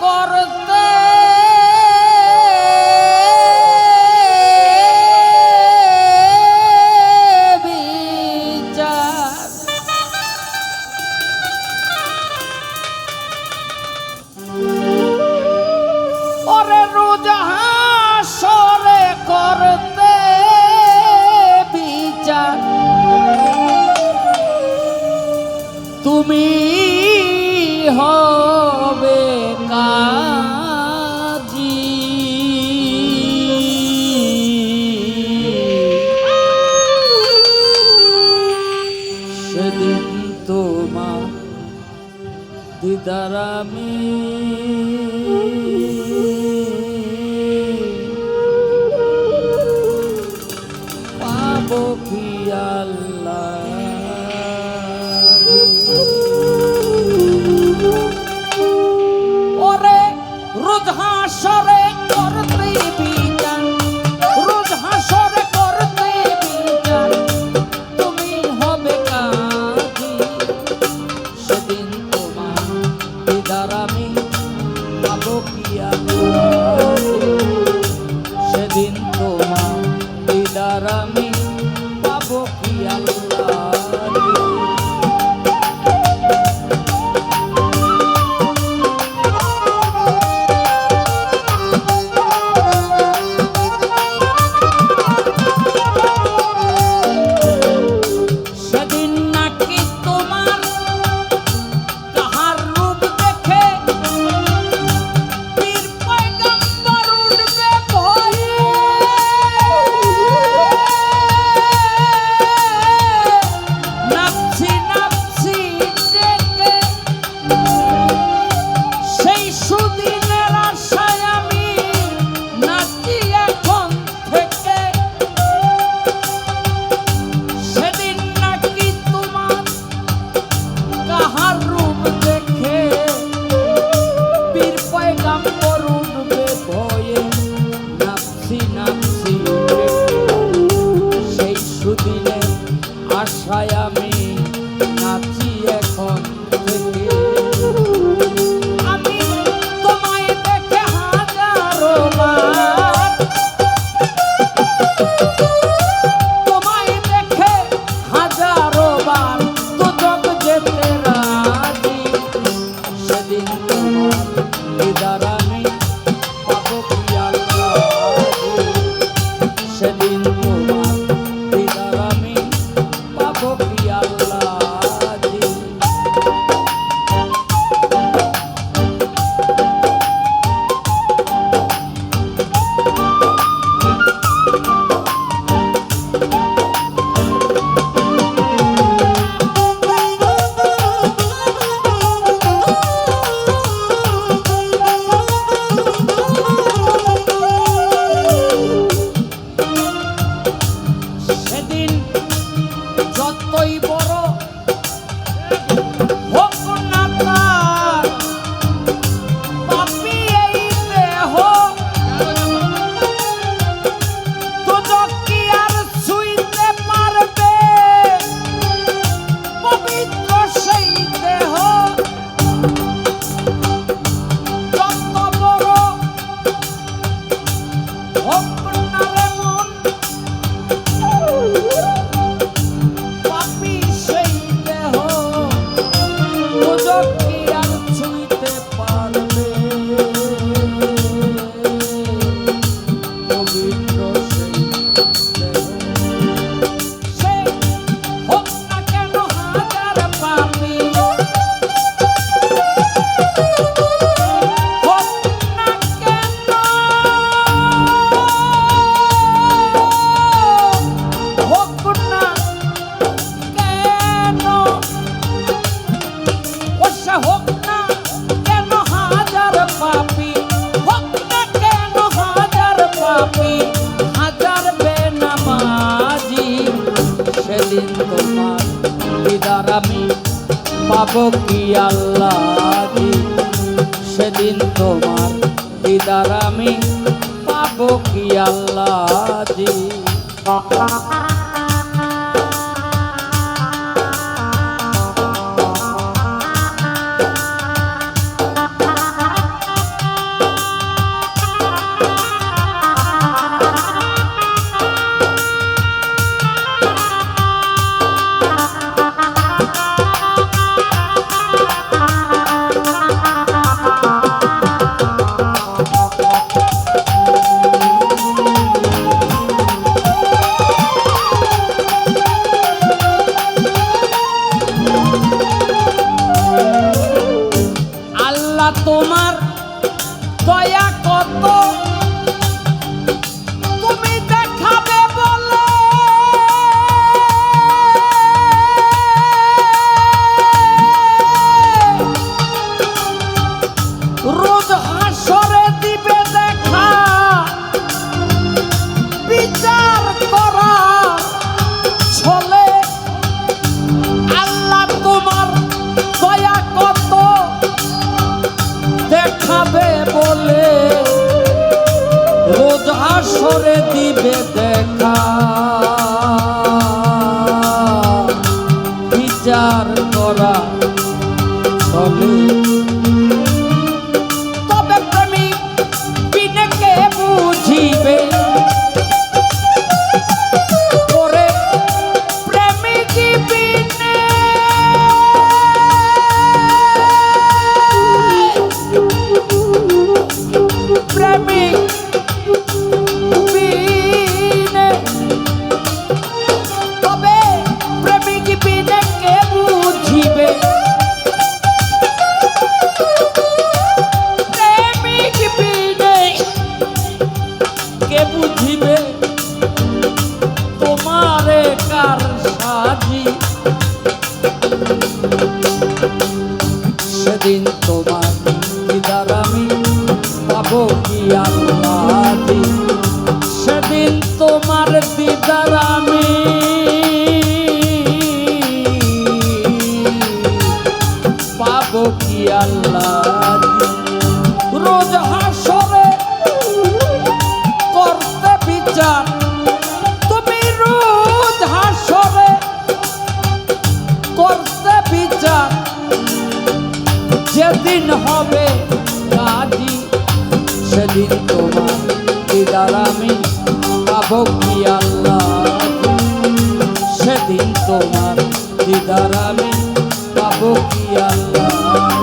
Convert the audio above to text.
করতে বিচার, ওরে রোজ হাসরে করতে বিচার, তুমি হবে কাজী। সেদিন তোমার দিদার আমি পাবো কি আল্লাহ। ওরে রোজ হাসরে করতে বিচার, রোজ হাসরে করতে বিচার, তুমি হবে কাজী। সেদিন তোমার দিদার আমি পাবো কি আল্লাহ। সেদিন তোমার দিদার আমি পাবো কি আল্লাহ। আশায় আমি নাচি এখন থেকে, আমি তোমায় দেখে হাজারো বার, তোমায় দেখে হাজারো বার দুজক যেতে রাজি। সেদিন তোমার দিদার আমি পাবো কি আল্লাহ। সেদিন তোমার দিদার আমি পাবো কি আল্লাহ। সেদিন যতই বড় হোক না তার পাপী এই দেহ, দুজক কি আর ছুঁইতে পারবে পবিত্র সেই দেহ। যত বড় হোক না রে মন পাপী সেই দেহ, দুজক কি আর ছুঁইতে পারবে পবিত্র সেই দেহ। সে হোক না কেন হাজার পাপী, হোক না কেন, হোক না কেন, ওসে হোক না কেন হাজার পাপী, হোক না কেন হাজার পাপী, হাজার বেনামাজি। সেদিন তোমার দিদার আমি পাবো কি আল্লাহ। সেদিন তোমার দিদার আমি পাবো কি আল্লাহ। তোমার দয়া কত তুমি দেখাবে বলে রোজ হাসরে দিবে দেখা বিচার করা ছলে আল্লাহ তোমার দয়া কত দেখাবে বলে রোজ হাসরে দিবে দেখা বিচার করা ছলে তবে প্রেমিক বিনে কে বুঝিবে ওরে প্রেমিক বিনে প্রেমিক বিনে তবে প্রেমিক বিনে কে বুঝিবে প্রেমিক বিনে কে বুঝিবে তোমারে কার সাজি সেদিন তোমার দিদার আমি পাবো কি আল্লাহ সেদিন তোমার দিদার আমি পাবো কি আল্লাহ রোজ হাসরে করতে বিচার তুমি রোজ হাসরে করতে বিচার যেদিন হবে কাজী সেদিন তোমার দিদার আমি পাবো কি আল্লাহ সেদিন তোমার দিদার আমি পাবো কি আল্লাহ